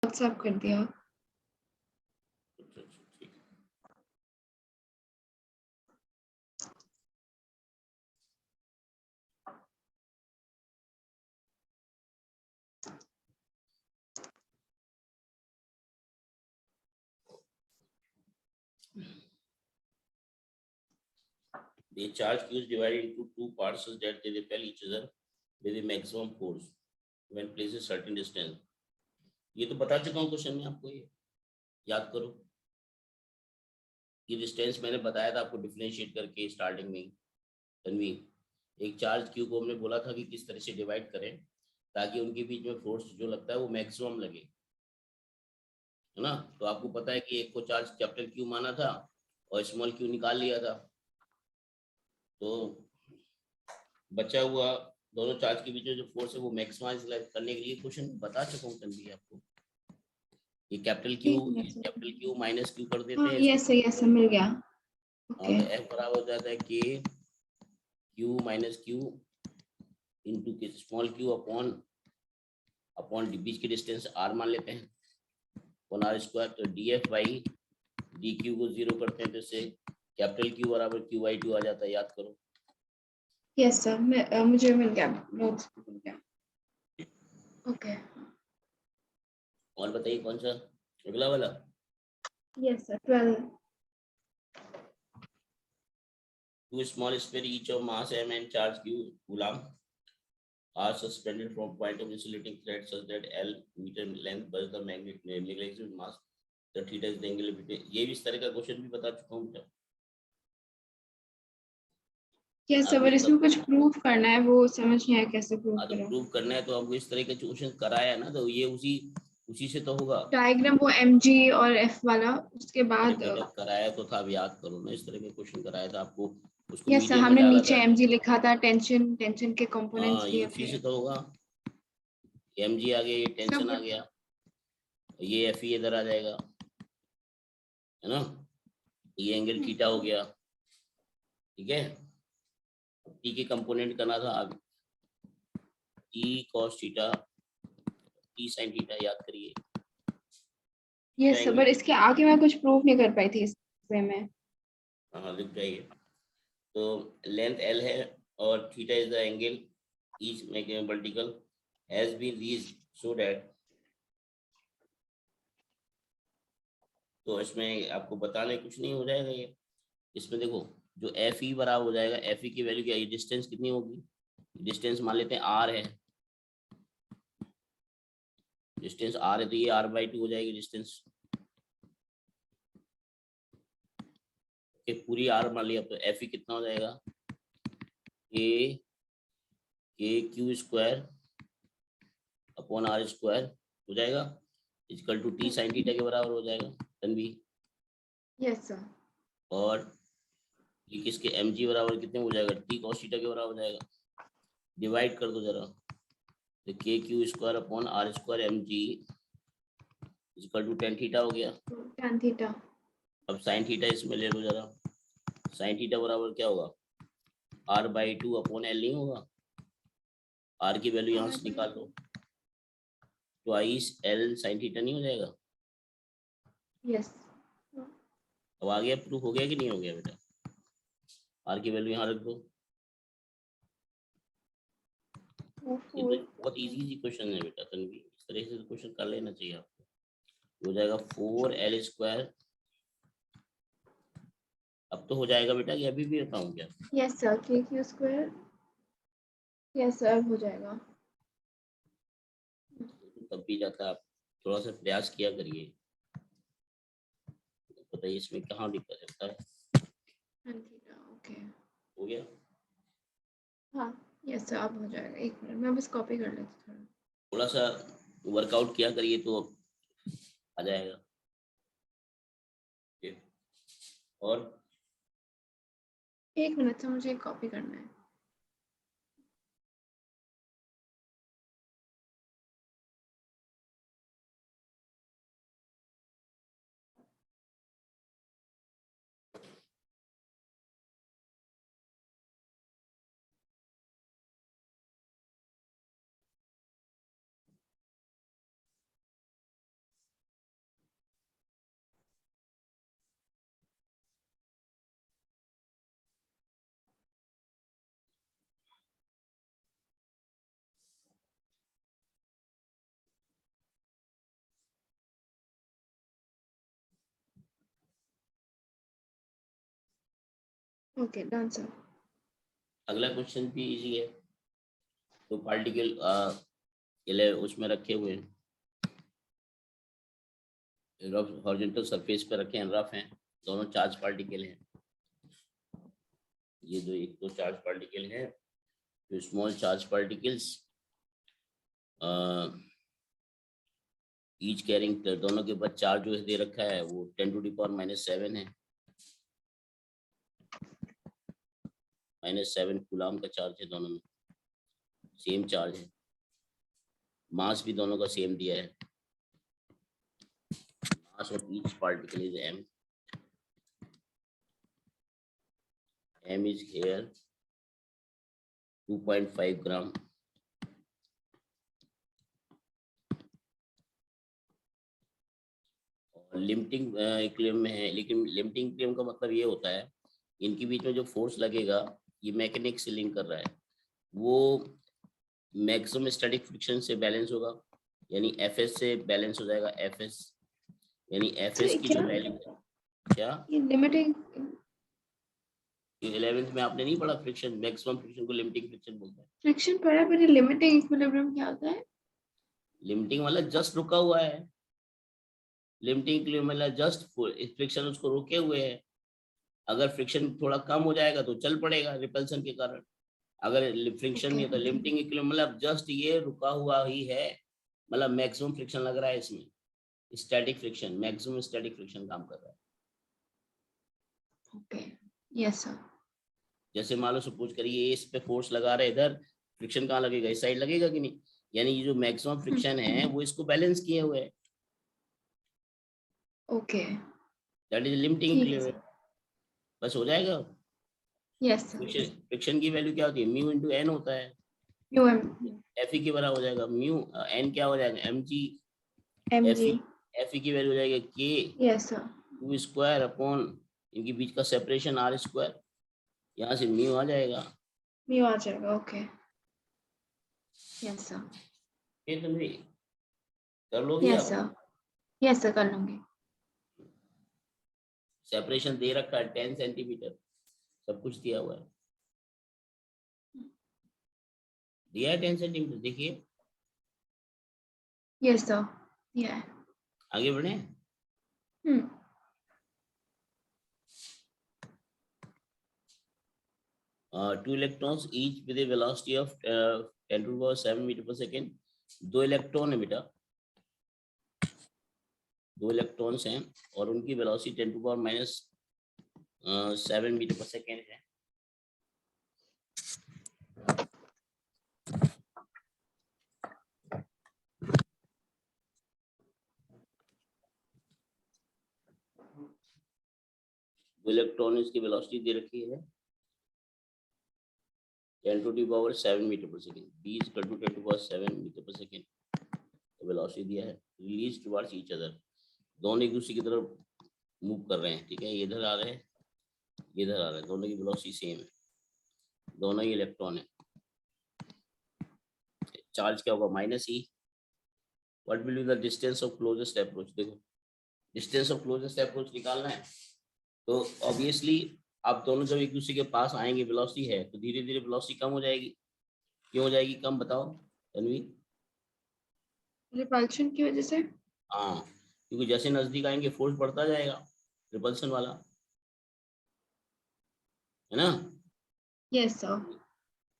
WhatsApp कर दिया। अच्छा, ठीक है। The charge Q is divided into two parts such that they repel each other with the maximum force when placed a certain distance. ये तो बता चुका हूँ क्वेश्चन में आपको, ये याद करो। ये डिस्टेंस मैंने बताया था आपको डिफरेंशिएट करके स्टार्टिंग में। तन्वी, एक चार्ज क्यू को हमने बोला था कि किस तरह से डिवाइड करें ताकि उनके बीच में फोर्स जो लगता है वो मैक्सिमम लगे, है ना। तो आपको पता है कि एक को चार्ज कैपिटल क्यू माना था और स्मॉल क्यू निकाल लिया था, तो बचा हुआ दोनों चार्ज के बीच में जो फोर्स है वो मैक्सिमाइज करने के लिए क्वेश्चन बता चुका हूँ तन्वी आपको। ये कैपिटल क्यू माइनस क्यू कर देते हैं। यस मिल गया। हाँ, तो एफ बराबर हो जाता है के क्यू माइनस क्यू इंटू के स्मॉल क्यू अपॉन बीच की डिस्टेंस आर मान लेते हैं, अपॉन आर स्क्वायर। तो D F by D Q को 0 करते हैं तो इससे कैपिटल क्यू बराबर क्यू बाई 2 आ जाता है, याद करो। यस सर, मुझे मिल गया, नोट्स मिल गया। ओके, और बताइए कौन सा अगला वाला। Yes sir 12। Two small sphere each of mass m and charge q coulomb are suspended from point of insulating thread such that L meter length plus the magnetic mass the theta is the angle between। ये भी इस तरह का question भी बता चुका हूँ। Yes sir, इसमें कुछ प्रूफ करना है, वो समझ नहीं आया कैसे प्रूफ तो करें। प्रूफ करना है तो हमको इस तरह का क्वेश्चन कराया ना, तो ये उसी से तो होगा। डायग्राम वो mg और f वाला, उसके बाद बेटा कराया तो था, अब याद करो ना, इस तरह के क्वेश्चन कराया था आपको, उसको यस सर, मीडियम में हमने डाला नीचे था। mg लिखा था, टेंशन के कंपोनेंट्स हाँ, ये दिए उसी थे। से तो होगा। mg आ गया, ये टेंशन सब आ गया, ये एफ इधर आ जाएगा, है ना। ये एंगल थीटा हो गया, ठीक है। टी के कंपोनेंट करना था आगे, T cos theta T sine theta, याद करिए। यस सर, पर इसके आगे मैं कुछ प्रूफ नहीं कर पाई थी इसमें मैं। हाँ, लिख जाइए। तो लेंथ एल है और theta is the angle each vertical has been reached so that. तो इसमें आपको बताने कुछ नहीं हो जाएगा ये। इसमें देखो जो एफ ई बराबर हो जाएगा, एफ ई की वैल्यू क्या है, डिस्टेंस कितनी होगी, डिस्टेंस मान लेते हैं आर है, डिस्टेंस आर है तो ये आर बाई 2 हो जाएगी डिस्टेंस, पूरी आर मान लिया। तो एफ ई कितना हो जाएगा, K Q square upon R square हो जाएगा, equal to T sine theta के बराबर हो जाएगा तन्वी। Yes sir. और ये किसके एम जी बराबर कितने हो जाएगा, टी कॉस थीटा के बराबर हो जाएगा। डिवाइड कर दो जरा, तो K Q square upon R square M G equal to tan theta हो गया। tan theta. अब साइन थीटा इसमें ले लो जरा, साइन थीटा बराबर क्या होगा, आर बाई 2 अपॉन एल नहीं होगा, आर की वैल्यू यहाँ से निकाल लो, ट्वाइस एल साइन थीटा नहीं हो जाएगा। यस। अब आ गया, प्रूफ हो गया कि नहीं हो गया बेटा। आर की वैल्यू यहाँ रख दो। ये तो बहुत इजी क्वेश्चन है बेटा तन्वी, इस तरह से क्वेश्चन कर लेना चाहिए आपको। हो जाएगा 4l स्क्वायर। अब तो हो जाएगा बेटा, ये अभी भी बताऊं क्या। यस सर, के क्यू स्क्वायर। यस सर, हो जाएगा। तब भी जाता है, आप थोड़ा सा प्रयास किया करिए। बताइए इसमें कहाँ दिक्कत होता है। tan theta, okay. हो गया। हाँ, यस सर, अब हो जाएगा। एक मिनट, मैं बस कॉपी कर लेती हूँ। थोड़ा सा वर्कआउट किया करिए तो आ जाएगा। और एक मिनट सर, मुझे कॉपी करना है। Okay done sir. अगला क्वेश्चन भी इजी है। तो पार्टिकल उसमें रखे हुए हैं, रफ हॉरिजॉन्टल सरफेस पे रखे हैं, रफ हैं, दोनों चार्ज पार्टिकल हैं। ये दो एक दो चार्ज पार्टिकल हैं, तो small charge particles each carrying, दोनों के पास चार्ज जो दे रखा है वो 10⁻⁻7 है, -7 कूलाम का चार्ज है, दोनों में सेम चार्ज है, मास भी दोनों का सेम दिया है। Mass of each particle is m, m is here 2.5 gram. Limiting equilibrium में है, लेकिन लिमिटिंग इक्विलिब्रियम का मतलब ये होता है इनके बीच में जो फोर्स लगेगा ये मैकेनिक्स से लिंक कर रहा है, वो मैक्सिमम स्टैटिक फ्रिक्शन से बैलेंस होगा, यानी Fs से बैलेंस हो जाएगा। Fs यानी Fs की जो वैल्यू है, क्या ये लिमिटिंग 11th में आपने नहीं पढ़ा फ्रिक्शन, मैक्सिमम फ्रिक्शन को लिमिटिंग फ्रिक्शन बोलते हैं। फ्रिक्शन पढ़ा पर लिमिटिंग इक्विलिब्रियम क्या होता है? लिमिटिंग मतलब जस्ट रुका हुआ है, लिमिटिंग इक्विलिब्रियम मतलब जस्ट फ्रिक्शन उसको रुके हुए है। अगर फ्रिक्शन थोड़ा कम हो जाएगा तो चल पड़ेगा रिपल्सन के कारण, अगर फ्रिक्शन नहीं है तो लिमिटिंग इक्विलिब्रियम मतलब जस्ट ये रुका हुआ ही है, मतलब मैक्सिमम फ्रिक्शन लग रहा है इसमें, static friction, maximum static friction काम कर रहा है। Okay yes sir. जैसे मान लो सपोज करिए इस पे फोर्स लगा रहे, इधर फ्रिक्शन कहाँ लगेगा, इस साइड लगेगा कि नहीं, यानी ये जो मैक्सिमम फ्रिक्शन है वो इसको बैलेंस किए हुए है, ओके दैट इज लिमिटिंग ठीक है इक्विलिब्रियम। सर। बस हो जाएगा। Yes sir. फ्रिक्शन की वैल्यू क्या होती है, म्यू इंटू एन होता है, यू एम एफ ई के बराबर हो जाएगा, म्यू एन क्या हो जाएगा M G, M F G. E की वैल्यू हो जाएगी के yes sir. Two square upon इनके बीच का सेपरेशन आर स्क्वायर, यहाँ से म्यू आ जाएगा। म्यू आ जाएगा। Okay yes sir. फिर तुम भी कर लोगी यस आप, सर। यस सर कर लूंगी। सेपरेशन दे रखा है 10 सेंटीमीटर, सब कुछ दिया हुआ है, दिया है 10 सेंटीमीटर, देखिए यस सर दिया है। आगे बढ़े। Two electrons each with a velocity of 10⁻⁷ metre पर सेकेंड, दो इलेक्ट्रॉन है बेटा, दो इलेक्ट्रॉन्स हैं और उनकी वेलोसिटी 10⁻⁷ मीटर पर सेकेंड है। दो इलेक्ट्रॉन इसकी वेलोसिटी दे रखी है 10⁻⁷ मीटर पर second, b is equal to 10⁻⁷ metre पर सेकेंड वेलोसिटी दिया है, रिलीज टुवर्ड्स ईच अदर, दोनों एक दूसरे की तरफ मूव कर रहे हैं, ठीक है, ये इधर आ रहे हैं, ये इधर आ रहे हैं, दोनों की वेलोसिटी सेम है, दोनों ही इलेक्ट्रॉन है। चार्ज क्या होगा -e, what will be the distance of closest approach, देखो डिस्टेंस ऑफ क्लोजेस्ट अप्रोच निकालना है, तो ऑब्वियसली आप दोनों जब एक दूसरे के पास आएंगे, वेलोसिटी है तो धीरे धीरे वेलोसिटी कम हो जाएगी, क्यों हो जाएगी कम, बताओ तन्वी। रिपल्शन की वजह से। हाँ, क्योंकि जैसे नजदीक आएंगे फोर्स बढ़ता जाएगा, रिपल्सन वाला, है ना। Yes sir.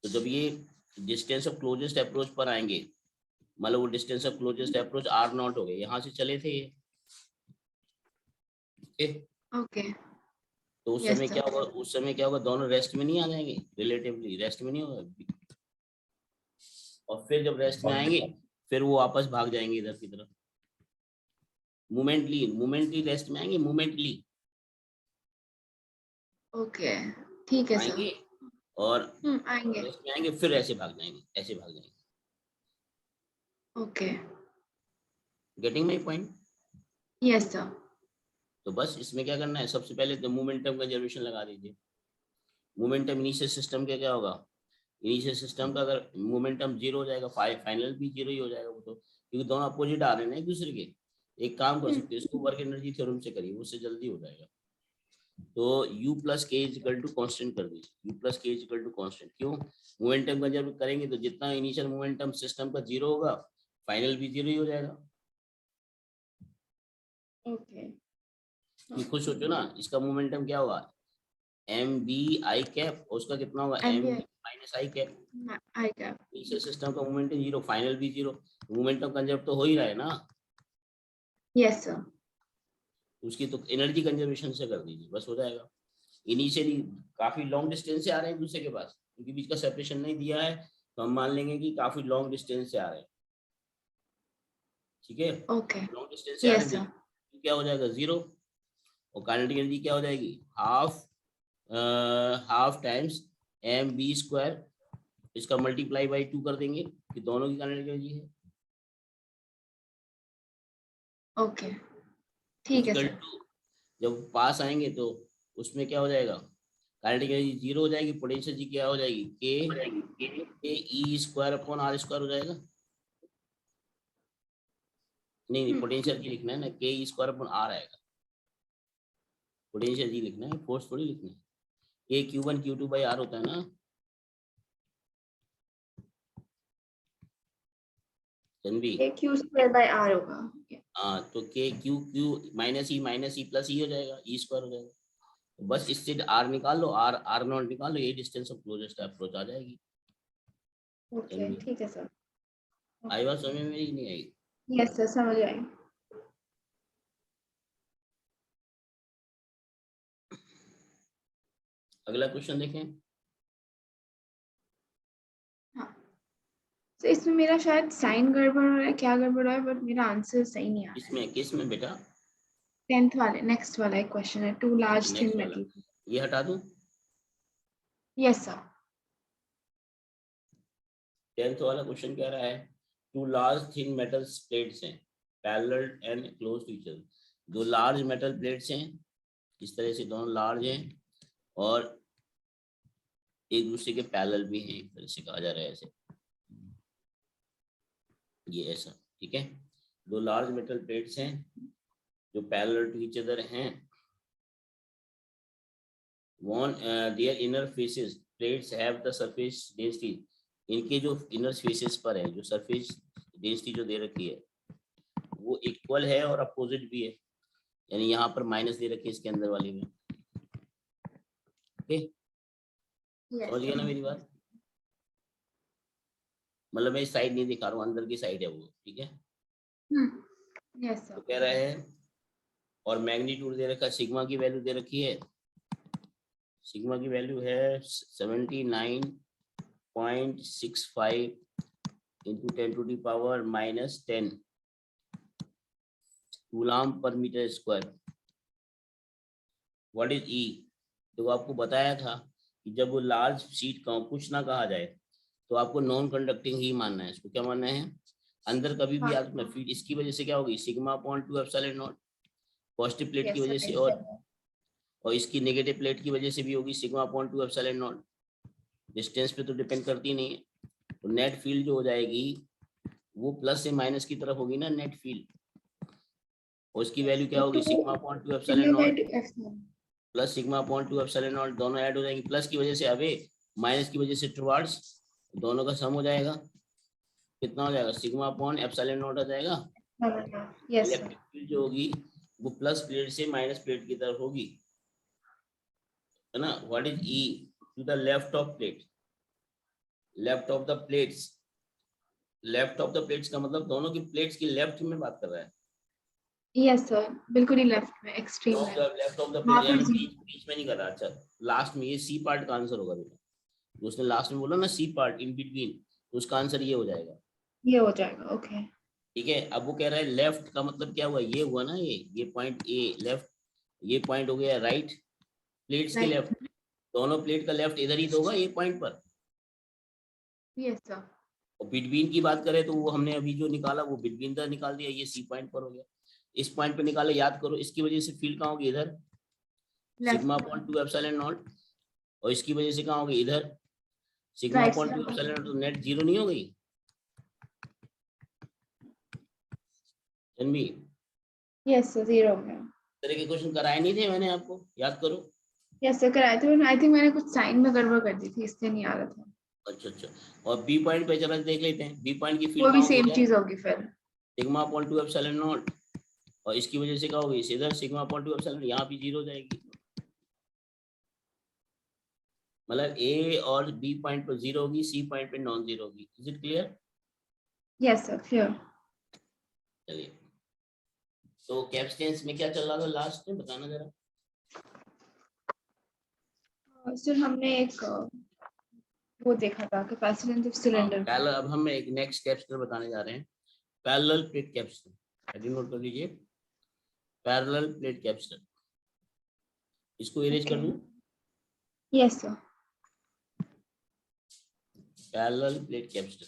तो जब ये डिस्टेंस ऑफ क्लोजेस्ट अप्रोच पर आएंगे, मतलब वो distance of closest approach r0 हो गए, यहाँ से चले थे ये, ओके तो उस समय क्या होगा, उस समय क्या होगा, दोनों रेस्ट में नहीं आ जाएंगे, रिलेटिवली रेस्ट में नहीं होगा, और फिर जब रेस्ट में आएंगे फिर वो वापस भाग जाएंगे इधर की तरफ, मोमेंटली रेस्ट में आएंगे, मोमेंटली ओके ठीक है सर। आएंगे और आएंगे। रेस्ट में आएंगे, फिर ऐसे भाग जाएंगे, ऐसे भाग जाएंगे। Okay getting my point. Yes sir. तो बस इसमें क्या करना है, सबसे पहले तो मोमेंटम कंजर्वेशन लगा दीजिए। मोमेंटम इनिशियल सिस्टम का क्या होगा, इनिशियल सिस्टम का अगर मोमेंटम जीरो हो जाएगा, फाइनल भी जीरो ही हो जाएगा वो तो, क्योंकि दोनों अपोजिट आ रहे हैं ना एक दूसरे के। एक काम कर सकते हो, इसको वर्क एनर्जी थ्योरम से करिए, उससे जल्दी हो जाएगा। तो u प्लस के इज इक्वल टू कॉन्स्टेंट कर दीजिए, u प्लस के इज इक्वल टू कॉन्स्टेंट। क्यों? मोमेंटम कंजर्व करेंगे तो जितना इनिशियल मोमेंटम सिस्टम का 0 होगा, फाइनल भी 0 ही हो जाएगा। ओके। ये खुद सोचो ना, इसका मोमेंटम क्या होगा, एम बी आई कैप, और उसका कितना होगा, एम MBI माइनस आई कैप। आई कैप। इनिशियल सिस्टम का मोमेंटम 0, फाइनल भी 0, मोमेंटम कंजर्व तो हो ही रहा है ना, यस सर। उसकी तो एनर्जी कंजर्वेशन से कर दीजिए, बस हो जाएगा। इनिशियली काफी लॉन्ग डिस्टेंस से आ रहे हैं एक दूसरे के पास, क्योंकि बीच का सेपरेशन नहीं दिया है, तो हम मान लेंगे कि काफी लॉन्ग डिस्टेंस से आ रहे हैं। ठीक है, ओके। लॉन्ग डिस्टेंस से आ रहे यस हैं, सर। तो क्या हो जाएगा 0, और काइनेटिक एनर्जी क्या हो जाएगी, half times M B square, इसका मल्टीप्लाई बाई 2 कर देंगे कि दोनों की काइनेटिक एनर्जी है, ओके ठीक है इक्वल सर। टू, जब पास आएंगे तो उसमें क्या हो जाएगा, काइनेटिक एनर्जी 0 हो जाएगी, पोटेंशियल जी क्या हो जाएगी, के E square upon R square हो जाएगा। नहीं, पोटेंशियल जी लिखना है ना, के ई स्क्वायर अपॉन आर आएगा, पोटेंशियल जी लिखना है, फोर्स थोड़ी लिखना है। के Q1 Q2 बाई आर होता है ना जनवी। ये Q स्क्वायर बाय R होगा। हाँ, तो K Q minus E plus ई हो जाएगा, ई स्क्वायर हो जाएगा। तो बस इससे आर निकाल लो, आर नॉट निकाल लो, ये डिस्टेंस ऑफ क्लोजेस्ट अप्रोच आ जाएगी। ओके जनवी, ठीक है सर। आई बात समझ में मेरी, नहीं आई? यस सर समझ आए। अगला क्वेश्चन देखें। हाँ, तो इसमें मेरा शायद साइन गड़बड़ हो रहा है, क्या गड़बड़ हो रहा है, बट मेरा आंसर सही नहीं आ रहा है। किसमें बेटा? 10th वाले नेक्स्ट वाला एक क्वेश्चन है, टू लार्ज थिन नेक्स्ट वाला, मेटल। ये हटा दूं? Yes sir. 10th वाला क्वेश्चन कह रहा है, two large thin metal plates हैं parallel and close to each other. दो लार्ज मेटल प्लेट्स हैं, इस तरह से दोनों लार्ज हैं और एक दूसरे के पैरेलल भी हैं, एक तरह से कहा जा रहा है ऐसे, ये ऐसा। ठीक है, दो लार्ज मेटल प्लेट्स हैं जो पैरेलल टू ईच अदर हैं, one their inner faces plates have the surface density, इनके जो इनर फेसेस पर है, जो सरफेस डेंसिटी जो दे रखी है वो इक्वल है और अपोजिट भी है, यानी यहाँ पर माइनस दे रखी है इसके अंदर वाली में। ओके, समझ गया ना मेरी बात? मतलब मैं इस साइड नहीं दिखा रहा हूँ, अंदर की साइड है वो। ठीक है, यस तो सर। कह रहा है, और मैग्नीट्यूड दे रखा है, सिग्मा की वैल्यू दे रखी है, सिग्मा की वैल्यू है 79.65 इंटू 10⁻⁻10 कूलाम पर मीटर स्क्वायर। व्हाट इज ई? तो आपको बताया था कि जब वो लार्ज शीट का कुछ ना कहा जाए तो आपको नॉन कंडक्टिंग ही मानना है, इसको क्या मानना है, अंदर कभी भी हाँ। याद रखना, फीट इसकी वजह से क्या होगी, sigma upon 2 epsilon not, positive plate की यस वजह से, सर। और इसकी नेगेटिव प्लेट की वजह से भी होगी sigma upon 2 epsilon not. Distance पे तो डिपेंड करती नहीं है, तो नेट फील्ड जो हो जाएगी वो प्लस से माइनस की तरफ होगी ना नेट फील्ड, और उसकी वैल्यू क्या तो होगी, 2 sigma upon 2 epsilon sigma bye not 2 epsilon. Plus sigma upon 2 epsilon not, दोनों ऐड हो जाएंगे, प्लस की वजह से अवे, माइनस की वजह से टुवर्ड्स, दोनों का सम हो जाएगा, कितना हो जाएगा, सिग्मा अपॉन एप्सिलॉन नॉट आ जाएगा। Yes sir. इलेक्ट्रिक फील्ड जो होगी वो प्लस प्लेट से माइनस प्लेट की तरफ होगी, है ना। What is E? To the left of plate, left of the plates, left of the plates का मतलब दोनों की प्लेट्स की लेफ्ट में बात कर रहा है, यस सर, बिल्कुल ही लेफ्ट में, एक्सट्रीम लेफ्ट ऑफ द वहां प्लेट, पर यानी बीच में नहीं कर रहा। अच्छा, लास्ट में, ये सी पार्ट का आंसर होगा बेटा, जो उसने लास्ट में बोला ना सी पार्ट इन बिटवीन, तो उसका आंसर ये हो जाएगा। ये हो जाएगा। ओके। ठीक है, अब वो कह रहा है लेफ्ट का मतलब क्या हुआ, ये हुआ ना, ये पॉइंट ए लेफ्ट, ये पॉइंट हो गया राइट, प्लेट्स के राइट। लेफ्ट, दोनों प्लेट का लेफ्ट इधर ही तो होगा, ये पॉइंट पर। Yes sir. और बिटवीन की बात करें तो वो हमने अभी जो निकाला वो बिटवीन द निकाल दिया, ये सी पॉइंट पर हो गया, इस पॉइंट पे निकाले, याद करो, इसकी वजह से फील्ड कहाँ होगी, इधर, सिग्मा अपॉन 2 एप्सिलॉन नॉट, और इसकी वजह से कहाँ होगी, इधर, sigma right upon 2 sir. Epsilon not, तो नेट जीरो नहीं हो गई जनवी? यस सर, 0 हो गया। तरह के क्वेश्चन कराए नहीं थे मैंने आपको, याद करो। यस सर कराए थे, आई थिंक मैंने कुछ साइन में गड़बड़ कर दी थी इसलिए नहीं आ रहा था। अच्छा अच्छा, और बी पॉइंट पे चला देख लेते हैं, बी पॉइंट की वो फील्ड भी कहाँ हो सेम जाए, चीज होगी फिर। सिग्मा अपॉन 2 एप्सिलॉन नॉट, और इसकी वजह से क्या होगी, इधर सिग्मा अपॉन 2 एप्सिलॉन, यहाँ भी 0 हो जाएगी, मतलब ए और बी पॉइंट पर 0 होगी, सी पॉइंट पे नॉन 0 होगी। Is it clear? Yes sir clear. चलिए, तो कैपेसिटेंस में क्या चल रहा था लास्ट में, बताना जरा। सर हमने एक वो देखा था कैपेसिटेंस ऑफ हाँ, सिलेंडर का। पैरेलल, अब हम एक नेक्स्ट कैपेसिटर बताने जा रहे हैं, parallel plate capacitor, heading note कर लीजिए, पैरेलल प्लेट कैपेसिटर। इसको इरेज कर दूं, yes sir. Parallel plate capacitor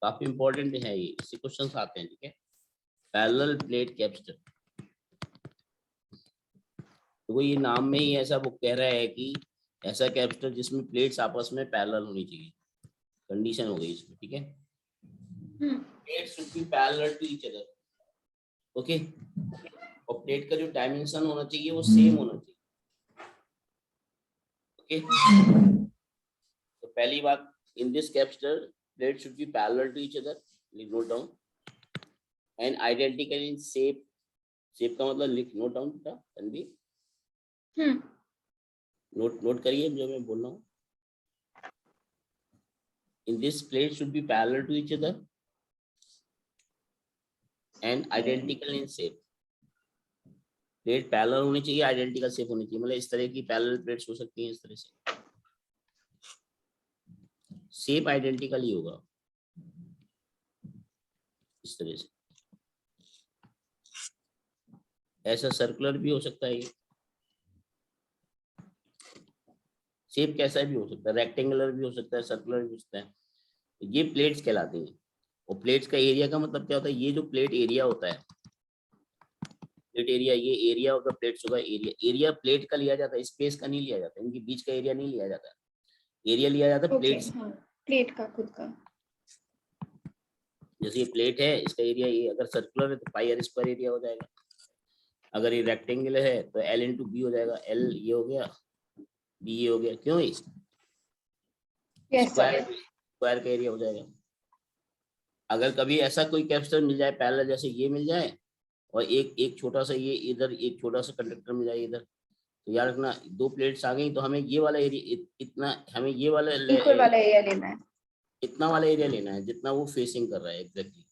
काफी इंपॉर्टेंट है ये, इससे क्वेश्चंस आते हैं, ठीक है। पैरेलल प्लेट कैपेसिटर, तो ये नाम में ही ऐसा वो कह रहा है कि ऐसा कैपेसिटर जिसमें प्लेट्स आपस में पैरेलल होनी चाहिए, कंडीशन हो गई इसमें, ठीक है। Plates should be parallel to each other, okay, और प्लेट का जो डायमेंशन होना चाहिए वो सेम होना चाहिए, ओके। तो पहली बात, in this capacitor plate should be parallel to each other, note down, and identical in shape, shape का मतलब लिख, नोट डाउन बेटा तन्वी, नोट करिए जो मैं बोल रहा हूँ। In this plate should be parallel to each other and identical in shape. Plate parallel होनी चाहिए, आइडेंटिकल शेप होनी चाहिए, मतलब इस तरह की पैरेलल प्लेट्स हो सकती हैं, इस तरह से शेप आइडेंटिकल ही होगा, इस तरह से। ऐसा सर्कुलर भी हो सकता है, ये शेप कैसा भी हो सकता है, रेक्टेंगुलर भी हो सकता है, सर्कुलर भी हो सकता है। ये प्लेट्स कहलाती हैं। और प्लेट्स का एरिया का मतलब क्या होता है, ये जो प्लेट एरिया होता है, प्लेट एरिया, ये एरिया ऑफ द प्लेट्स होगा, एरिया, एरिया प्लेट का लिया जाता है, स्पेस का नहीं लिया जाता, इनके बीच का एरिया नहीं लिया जाता, एरिया लिया जाता है ओके प्लेट्स। हाँ, प्लेट का खुद का। जैसे ये प्लेट है, इसका एरिया ये अगर सर्कुलर है तो पाई आर स्क्वायर एरिया हो जाएगा, अगर ये रेक्टेंगल है तो एल इंटू बी हो जाएगा, एल ये हो गया, बी ये हो गया, क्यों यस स्क्वायर, सर। स्क्वायर का एरिया हो जाएगा। अगर कभी ऐसा कोई कैपेसिटर मिल जाए पैरेलल, जैसे ये मिल जाए, और एक एक छोटा सा ये इधर, एक छोटा सा कंडक्टर मिल जाए इधर, तो याद रखना दो प्लेट्स आ गई तो हमें ये वाला एरिया इतना, हमें ये वाला इक्वल वाला एरिया लेना है। इतना वाला एरिया लेना है जितना वो फेसिंग कर रहा है, एग्जैक्टली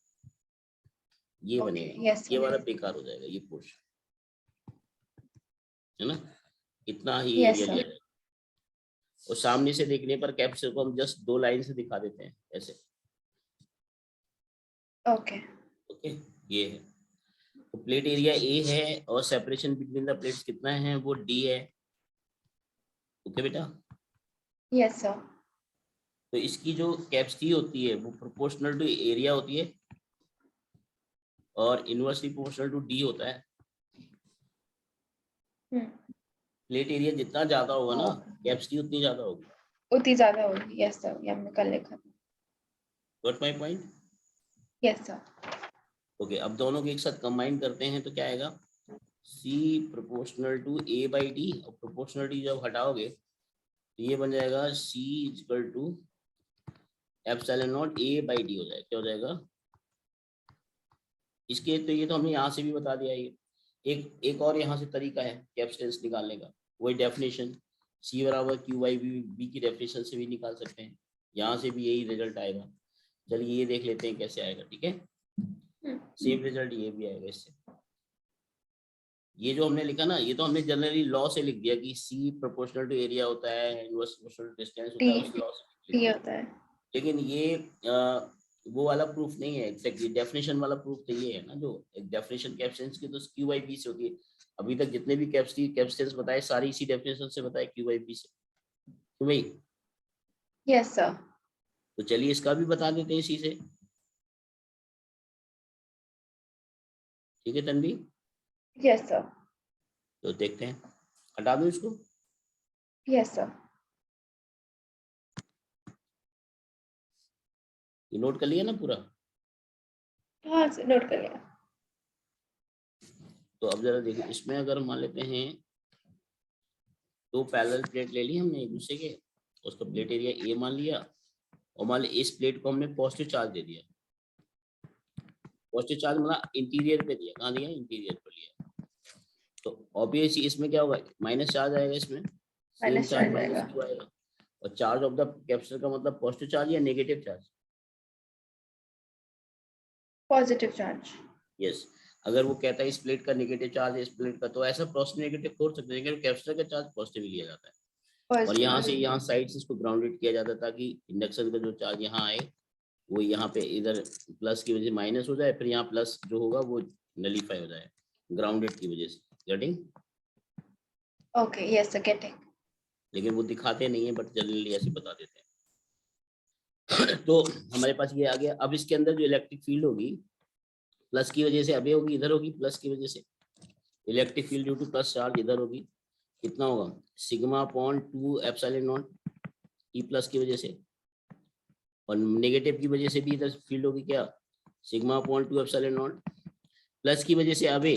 ये ओके बनेगा, यस ये सर। वाला बेकार हो जाएगा, ये पोर्शन है ना, इतना ही यस एरिया लिया सर। जाएगा। और सामने से देखने पर कैपेसिटर को हम जस्ट दो लाइन से दिखा देते हैं ऐसे, ओके ओके, ये है। तो प्लेट एरिया ए है और सेपरेशन बिटवीन द प्लेट्स कितना है, वो डी है, ओके बेटा। Yes sir. तो इसकी जो कैपेसिटी होती है वो प्रोपोर्शनल टू एरिया होती है, और इनवर्सली प्रोपोर्शनल टू डी होता है। प्लेट एरिया जितना ज्यादा होगा ना, कैपेसिटी उतनी ज्यादा होगी। उतनी ज्यादा होगी, यस सर, ये हमने कल लिखा था। Got my point? Yes sir. Okay, अब दोनों के एक साथ कंबाइन करते हैं तो क्या आएगा, C proportional to A by D, और प्रोपोर्शनलिटी जब हटाओगे तो ये बन जाएगा C equal to epsilon naught A by D हो जाएगा, क्या हो जाएगा इसके। तो ये तो हमने यहाँ से भी बता दिया, ये एक और यहाँ से तरीका है कैपेसिटेंस निकालने का, वही डेफिनेशन C बराबर क्यू बाई बी की डेफिनेशन से भी निकाल सकते हैं, यहाँ से भी यही रिजल्ट आएगा। चलिए ये देख लेते हैं कैसे आएगा, ठीक है, सेम रिजल्ट ये भी आएगा इससे। ये जो हमने लिखा ना, ये तो हमने जनरली लॉ से लिख दिया कि C प्रोपोर्शनल टू एरिया होता है, इनवर्स प्रोपोर्शनल टू डिस्टेंस होता है, उस लॉ से लिख ये दिया। होता है। लेकिन ये वो वाला प्रूफ नहीं है, एग्जैक्टली डेफिनेशन वाला प्रूफ तो ये है ना, जो एक डेफिनेशन कैपेसिटेंस की तो क्यू बाई बी से होती है। अभी तक जितने भी कैपेसिटेंस बताए सारी इसी डेफिनेशन से बताए, क्यू बाई बी से, तो भाई यस सर। तो चलिए इसका भी बता देते हैं इसी से, ठीक है तन्वी, यस सर। तो देखते हैं, हटा दूं इसको, यस सर। ये नोट कर लिया ना पूरा। हाँ सर, नोट कर लिया। तो अब जरा देखो, इसमें अगर मान लेते हैं दो पैरेलल प्लेट ले ली हमने एक दूसरे के, उसका प्लेट एरिया ए मान लिया, और मान लिया इस प्लेट को हमने पॉजिटिव चार्ज दे दिया। पॉजिटिव चार्ज मतलब इंटीरियर पे दिया, कहाँ दिया, इंटीरियर पर लिया। तो ऑब्वियसली इसमें क्या होगा, माइनस चार्ज आएगा, इसमें same minus charge charge minus आएगा। क्यू आएगा। और चार्ज ऑफ द कैप्सूल का मतलब पॉजिटिव चार्ज या negative charge? Positive charge. Yes. अगर वो कहता है इस प्लेट का नेगेटिव चार्ज है इस प्लेट का, तो ऐसा पॉजिटिव नेगेटिव हो सकता है, लेकिन कैप्सूल का चार्ज पॉजिटिव लिया जाता है। और यहाँ से यहाँ साइड से इसको ग्राउंडेड किया जाता है ताकि इंडक्शन का जो चार्ज यहाँ आए वो यहाँ पे इधर प्लस की वजह से माइनस हो जाए, फिर यहाँ प्लस जो होगा वो नलीफाई हो जाए ग्राउंडेड की वजह से। गेटिंग? Okay, yes getting. लेकिन वो दिखाते नहीं है, बट जनरली ऐसे बता देते हैं। तो हमारे पास ये आ गया। अब इसके अंदर जो इलेक्ट्रिक फील्ड होगी प्लस की वजह से, अभी होगी इधर होगी प्लस की वजह से, electric field due two plus charge इधर होगी, कितना होगा, sigma upon 2 epsilon not E plus की वजह से। और नेगेटिव की वजह से भी इधर फील्ड होगी क्या, sigma upon 2 epsilon not. Plus की वजह से अवे,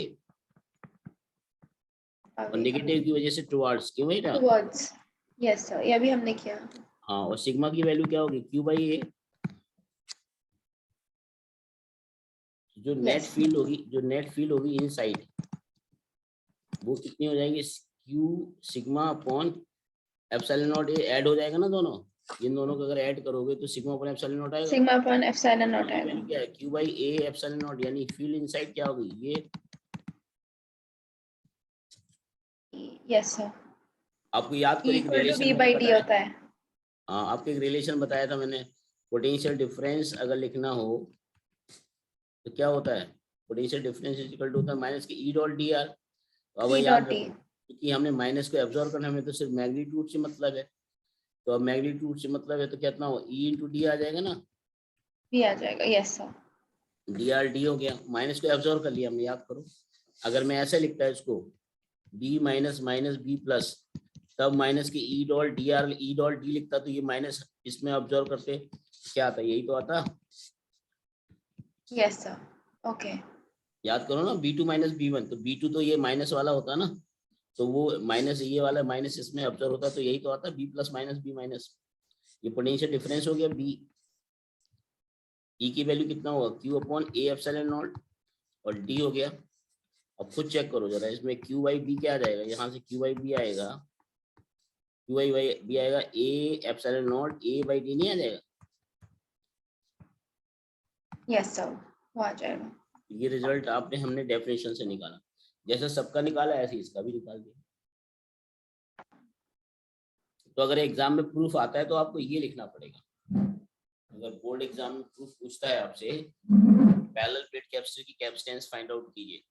और नेगेटिव की वजह से टुवर्ड्स, क्यों बेटा? टुवर्ड्स, यस सर, ये भी हमने किया। हाँ, और सिग्मा की वैल्यू क्या होगी, क्यू बाई ए। जो नेट फील्ड होगी, जो नेट फील्ड होगी इनसाइड, वो कितनी हो जाएंगी, Q sigma upon epsilon not a. Add हो जाएगा ना दोनों, इन दोनों को अगर ऐड करोगे तो सिग्मा अपॉन एप्सिलॉन नॉट आएगा। सिग्मा अपॉन एप्सिलॉन नॉट ये आएगा। वैल्यू क्या है, Q by A epsilon not, यानी फील्ड इनसाइड क्या होगी, ये। Yes sir. आपको याद करो एक इक्वल टू रिलेशन बी मैंने बाई डी बताया। होता है। हाँ, आपको एक रिलेशन बताया था मैंने, पोटेंशियल डिफरेंस अगर लिखना हो तो क्या होता है, potential difference is equal to होता है माइनस के ई डॉट डी आर। अब ई याद डॉट डी। रखो, क्योंकि हमने माइनस को एब्जॉर्ब करना, हमें तो सिर्फ मैग्नीट्यूड से मतलब है, तो अब मैग्नीट्यूड से मतलब है तो कितना हो, ई इंटू डी आ जाएगा ना, भी आ जाएगा, yes sir. D R D हो गया, माइनस को एब्जॉर्ब कर लिया हमने, याद करो। अगर मैं ऐसे लिखता है इसको, B minus minus B plus, तब माइनस के ई डॉट डी लिखता, तो ये माइनस इसमें ऑब्जर्व करते क्या आता, यही तो आता। Yes sir, okay. याद करो ना, b2 माइनस b1, तो b2 तो ये माइनस वाला होता ना, तो वो माइनस ये वाला माइनस इसमें ऑब्जर्व होता, तो यही तो आता b plus minus b minus. ये पोटेंशियल डिफरेंस हो गया b। e की वैल्यू कितना होगा, q upon a epsilon not, और d हो गया। अब खुद चेक करो जरा, इसमें q बाई b क्या आ जाएगा, यहाँ से q बाई b आएगा, q बाई b आएगा a epsilon naught a by d, नहीं आ जाएगा? यस सर, वो आ जाएगा। ये रिजल्ट आपने हमने डेफिनेशन से निकाला, जैसा सबका निकाला ऐसे इसका भी निकाल दिया। तो अगर एग्जाम में प्रूफ आता है तो आपको ये लिखना पड़ेगा, अगर बोर्ड एग्जाम में प्रूफ पूछता है आपसे पैरेलल प्लेट कैपेसिटर की कैपेसिटेंस फाइंड आउट कीजिए,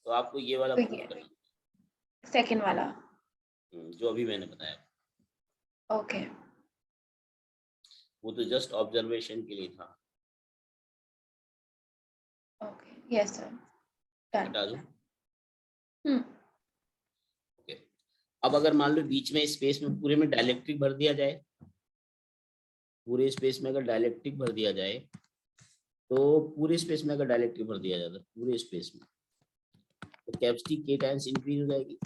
तो आपको ये वाला प्रूफ करना, सेकंड वाला जो अभी मैंने बताया। ओके। वो तो जस्ट ऑब्जर्वेशन के लिए था। Okay, yes sir, done. हटा दो। ओके। अब अगर मान लो बीच में स्पेस में पूरे में डाइलेक्ट्रिक भर दिया जाए, पूरे स्पेस में अगर डाइलेक्ट्रिक भर दिया जाए, तो पूरे स्पेस में अगर डाइलेक्ट्रिक भर दिया जाता है पूरे स्पेस में, तो कैपेसिटी के टाइम्स इंक्रीज हो जाएगी।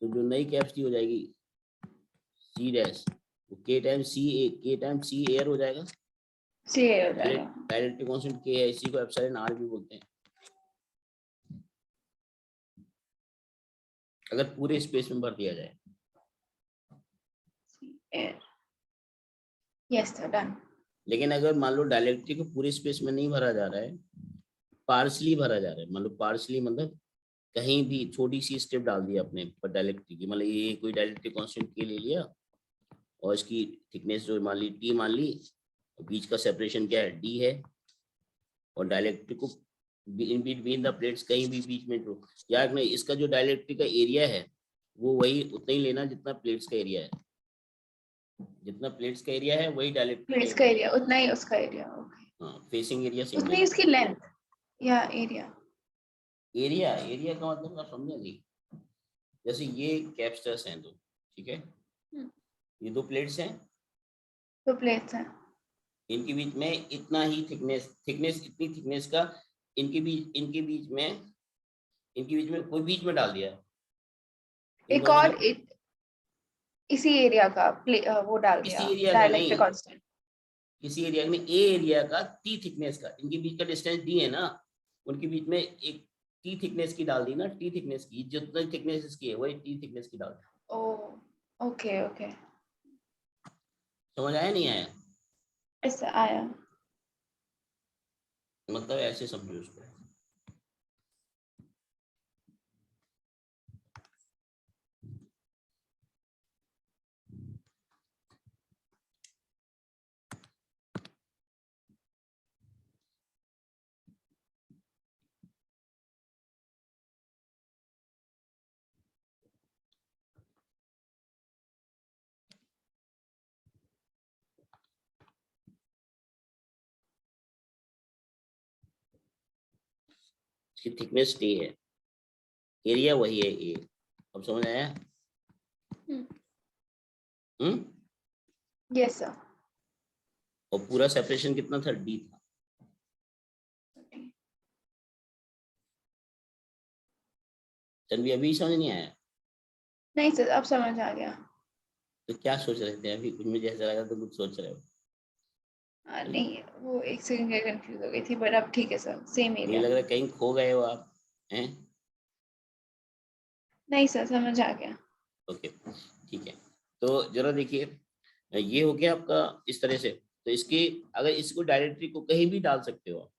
तो जो नई कैपेसिटी हो जाएगी सी डैश, तो के टाइम्स सी एयर हो जाएगा, सी ए हो जाएगा। डाइलेक्ट्रिक कांस्टेंट के है, इसी को एप्सिलॉन आर भी बोलते हैं, अगर पूरे स्पेस में भर दिया जाए। Yes sir, done. लेकिन अगर मान लो डाइलेक्ट्रिक को पूरे स्पेस में नहीं भरा जा रहा है, पार्शली भरा जा रहा है, मान लो पार्शली मतलब कहीं भी छोटी सी स्टेप डाल दिया अपने पर डाइलेक्ट्रिक की, मतलब ये कोई डाइलेक्ट्रिक कांस्टेंट के ले लिया और इसकी थिकनेस जो मान ली टी मान ली, बीच का सेपरेशन क्या है डी है, और डाइलेक्ट्रिक को इन बिटवीन द प्लेट्स कहीं भी बीच में जो, याद नहीं, इसका जो डाइलेक्ट्रिक का एरिया है वो वही उतना ही लेना जितना प्लेट्स का एरिया है, जितना प्लेट्स का एरिया है वही डाइलेक्ट्रिक प्लेट्स का एरिया उतना ही, उसका एरिया, ओके। हाँ, फेसिंग एरिया सेम उतनी इसकी लेंथ या एरिया। एरिया का मतलब आप समझे नहीं, जैसे ये कैप्स्टर्स हैं दो, ठीक है, ये दो प्लेट्स हैं, तो प्लेट्स हैं, इनके बीच में इतना ही थिकनेस इतनी थिकनेस का इनके बीच में इनके बीच में कोई बीच में डाल दिया है। इन एक दोनों और के इसी एरिया का वो डाल किसी दिया एरिया का डाइलेक्ट्रिक नहीं, कांस्टेंट। किसी एरिया में ए एरिया का टी थिकनेस का, इनके बीच का डिस्टेंस डी है ना, उनके बीच में एक टी थिकनेस की डाल दी ना, टी थिकनेस की जितना थिकनेस इसकी है वही टी थिकनेस की डाल दी। ओ ओके ओके, समझ आया नहीं आया? ऐसा आया। मतलब ऐसे समझो उसको। इसकी थिकनेस टी है, एरिया वही है ए। अब समझ आया? Yes sir. और पूरा सेपरेशन कितना था? डी था। तन्वी अभी समझ नहीं आया? नहीं सर, अब समझ आ गया। तो क्या सोच रहे थे अभी? कुछ मुझे ऐसा लगा तो कुछ सोच रहे हो। नहीं, वो एक सेकंड के कंफ्यूज हो गई थी, बट अब ठीक है सर, सेम मुझे एरिया। लग रहा है कहीं खो गए हो आप हैं। नहीं सर, समझ आ गया। ओके ठीक है। तो जरा देखिए, ये हो गया आपका इस तरह से। तो इसके अगर इसको डायरेक्टरी को कहीं भी डाल सकते हो आप,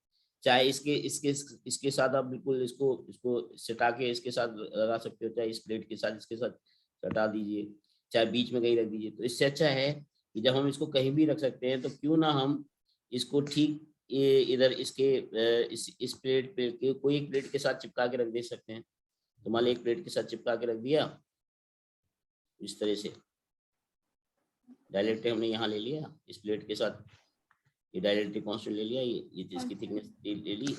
चाहे इसके इसके इसके साथ आप बिल्कुल इसको इसको सटा के इसके साथ लगा सकते हो, चाहे इस प्लेट के साथ इसके साथ सटा दीजिए, चाहे बीच में कहीं रख दीजिए। तो इससे अच्छा है कि जब हम इसको कहीं भी रख सकते हैं तो क्यों ना हम इसको ठीक ये इधर इसके इस प्लेट पे कोई एक प्लेट के साथ चिपका के रख दे सकते हैं। तो मान लो एक प्लेट के साथ चिपका के रख दिया इस तरह से, डायरेक्ट हमने यहाँ ले लिया इस प्लेट के साथ, ये डायरेक्ट कांस्टेंट ले लिया, ये इसकी थिकनेस ले ली,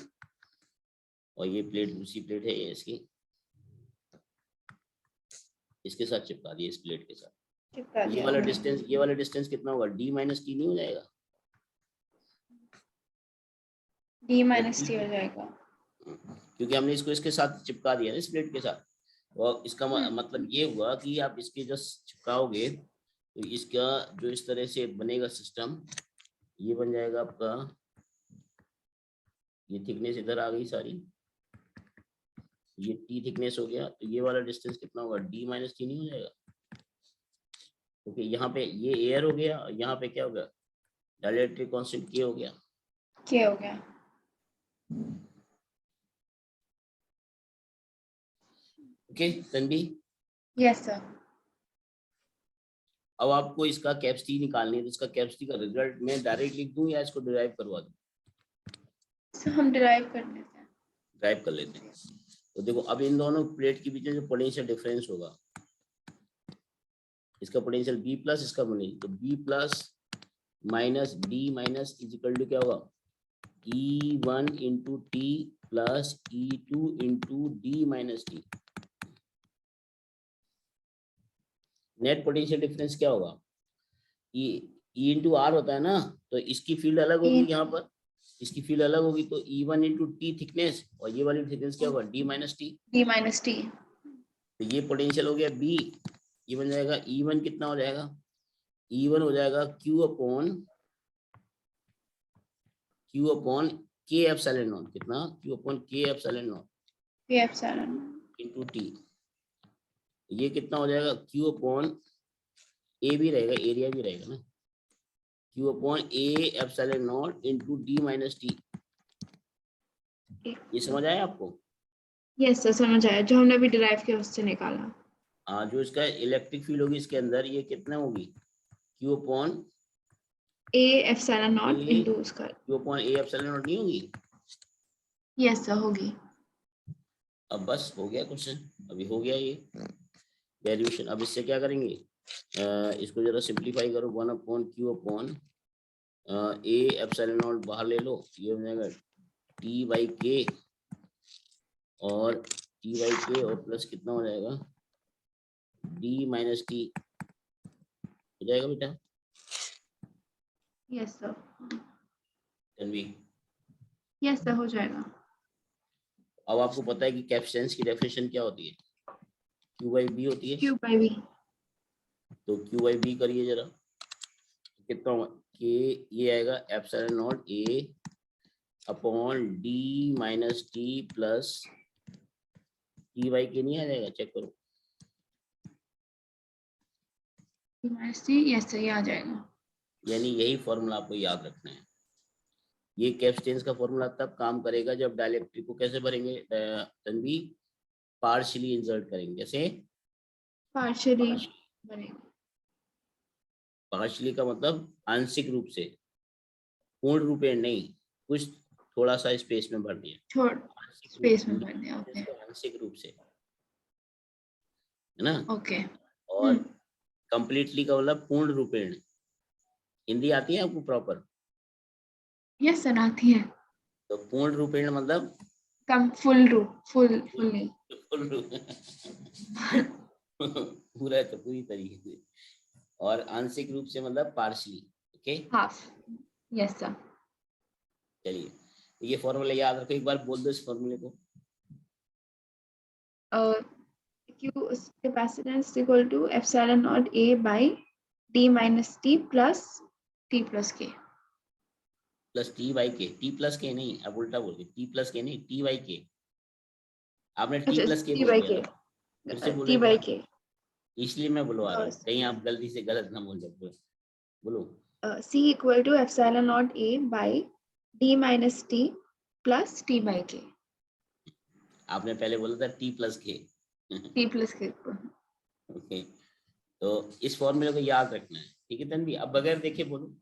और ये प्लेट दूसरी प्लेट है ये इसकी, इसके साथ चिपका दिया इस प्लेट के साथ। चिपका ये दिया, वाला ओके। डिस्टेंस, ये वाला डिस्टेंस कितना होगा? डी माइनस टी नहीं हो जाएगा? डी या माइनस टी, टी हो जाएगा। क्योंकि हमने इसको इसके साथ चिपका दिया ना इस प्लेट के साथ। और इसका मतलब ये हुआ कि आप इसके जस्ट चिपकाओगे तो इसका जो इस तरह से बनेगा सिस्टम, ये बन जाएगा आपका, ये थिकनेस इधर आ गई सारी, ये टी थिकनेस हो गया। तो ये वाला डिस्टेंस कितना होगा? डी माइनस टी नहीं हो जाएगा? क्योंकि यहाँ पे ये एयर हो गया, यहाँ पे क्या हो गया? डायलेक्ट्रिक कांस्टेंट के हो गया। क्या हो गया? Okay Tanvi, yes sir. अब आपको इसका कैपेसिटी निकालनी है, तो इसका कैपेसिटी का रिजल्ट मैं डायरेक्ट लिख दूं या इसको डिराइव करवा दूं? सर हम डिराइव कर लेते हैं। ड्राइव कर लेते हैं। तो देखो अब इन दोनों प्लेट के बीच में जो पोटेंशियल डिफरेंस होगा, इसका पोटेंशियल बी प्लस, इसका पोटेंशियल, तो B plus minus D minus is equal to क्या होगा? E1 into T plus E2 into D minus T. Net potential difference क्या होगा? E इंटू आर होता है ना, तो इसकी फील्ड अलग होगी, यहाँ पर इसकी फील्ड अलग होगी, तो E1 इंटू टी थिकनेस, और ये वाली थिकनेस क्या होगा? D minus T. D minus T. तो ये पोटेंशियल हो गया बी, ये बन जाएगा E1 कितना हो जाएगा? E1 हो जाएगा Q अपॉन के एप्सिलॉन नॉट, कितना? Q अपॉन के epsilon not P epsilon into T. ये कितना हो जाएगा? Q अपॉन ए भी रहेगा, एरिया भी रहेगा ना, Q upon A epsilon not into D minus T. ये समझ आया आपको? यस सर, समझ आया, जो हमने अभी डिराइव किया उससे निकाला। हाँ, जो इसका इलेक्ट्रिक फील्ड होगी इसके अंदर, ये कितना होगी? Q upon A epsilon not into उसका। Q upon A epsilon not नहीं होगी? यस सर, होगी। अब बस हो गया क्वेश्चन, अभी हो गया ये डेरिवेशन। अब इससे क्या करेंगे? इसको जरा सिंप्लीफाई करो, 1 upon Q upon A epsilon not बाहर ले लो, ये हो जाएगा टी बाई के, और टी बाई के और प्लस कितना हो जाएगा? डी माइनस टी हो जाएगा बेटा। Yes sir. Tanvi yes sir, हो जाएगा। अब आपको पता है कि कैपेसिटेंस की डेफिनेशन क्या होती है, Q by B होती है। Q by V। तो Q by B करिए जरा, कितना के ये आएगा epsilon naught A upon D minus T plus T by K नहीं आ जाएगा, चेक करो। यस सर, ये आ जाएगा। यानी यही फॉर्मूला आपको याद रखना है। ये कैपेसिटेंस का फॉर्मूला तब काम करेगा जब डाइलेक्ट्रिक को कैसे भरेंगे तन्वी, पार्शियली इंसर्ट करेंगे। जैसे पार्शियली बनेगा। पार्शियली का मतलब आंशिक रूप से, पूर्ण रूप में नहीं, कुछ थोड़ा सा स्पेस में भर दिया, छोड़ आंशिक रूप स्पेस में भर दिया। ओके आंशिक रूप से, है ना। ओके। और कंप्लीटली का मतलब पूर्ण रूपेण। हिंदी आती है आपको प्रॉपर? यस सर, आती है। तो पूर्ण रूपेण मतलब कम फुल रूप, फुल नहीं। फुल रूप पूरा तो पूरी तरीके से। और आंशिक रूप से मतलब partially. Okay, half. Yes sir. चलिए ये फॉर्मूला याद रखो, एक बार बोल दो इस फॉर्मूले को। Q capacitance equal to epsilon naught A by D minus T plus K। Plus T by K, T plus K नहीं, अब उल्टा बोल रही, टी प्लस के नहीं, टी बाई के। आपने टी अच्छा, प्लस के T बोल बाई दिया K। ना, फिर से बोलो T एक बाई बार। K। इसलिए मैं बुलवा रहा हूँ, कहीं आप गलती से गलत ना बोल जाओ। बोलो। C equal to epsilon naught A by D minus T plus T by K। आपने पहले बोला था T plus K. T plus K। Okay, तो इस फॉर्मूले को याद रखना है, ठीक है तन्वी। अब बगैर देखे बोलो,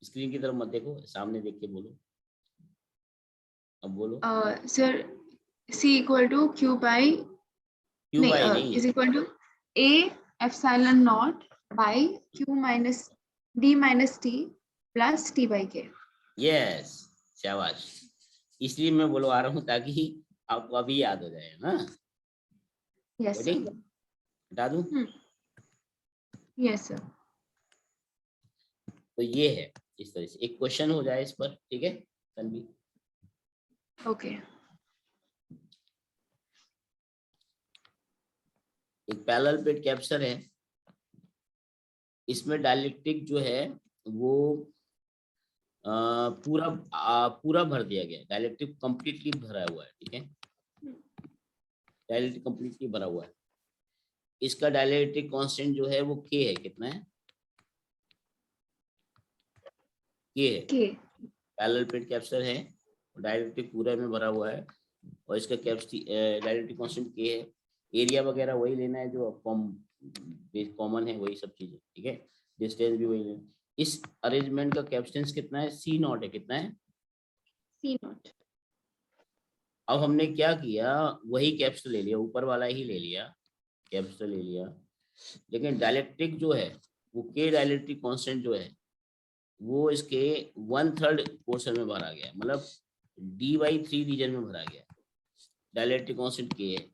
स्क्रीन की तरफ मत देखो, सामने देख के बोलो। अब बोलो। Sir C equal to Q by, Q नहीं, बाई नहीं, is equal to A epsilon naught by Q minus D minus T plus T by K। Yes, शाबाश। इसलिए मैं बुलवा रहा हूँ ताकि आपको अभी याद हो जाए ना। Yes sir. हटा दूं? Yes sir. तो ये है, इस तरह से एक क्वेश्चन हो जाए इस पर, ठीक है तन्वी। ओके। एक पैरेलल प्लेट कैप्सूल है, इसमें डाइलेक्ट्रिक जो है वो पूरा भर दिया गया है, डाइलेक्ट्रिक कंप्लीटली भरा हुआ है, ठीक है। डाइलेक्ट्रिक कंप्लीटली भरा हुआ है। इसका डाइलेक्ट्रिक कांस्टेंट जो है वो के है, कितना है? के है। के। पैरेलल प्लेट कैप्सूल है, डाइलेक्ट्रिक पूरा में भरा हुआ है, और इसका डाइलेक्ट्रिक कांस्टेंट के है। एरिया वगैरह वही लेना है जो कॉमन है, वही सब चीजें, ठीक है। डिस्टेंस भी वही लेना। इस अरेंजमेंट का कैपेसिटेंस कितना है? C नॉट है, कितना है? C not. अब हमने क्या किया, वही कैप्सूल ले लिया, ऊपर वाला ही ले लिया, कैप्सूल ले लिया, लेकिन डाइलेक्ट्रिक जो है वो के डाइलेक्ट्रिक कांस्टेंट जो है वो इसके 1/3 पोर्शन में भरा गया, मतलब D/3 रीजन में भरा गया। डाइलेक्ट्रिक कांस्टेंट के है,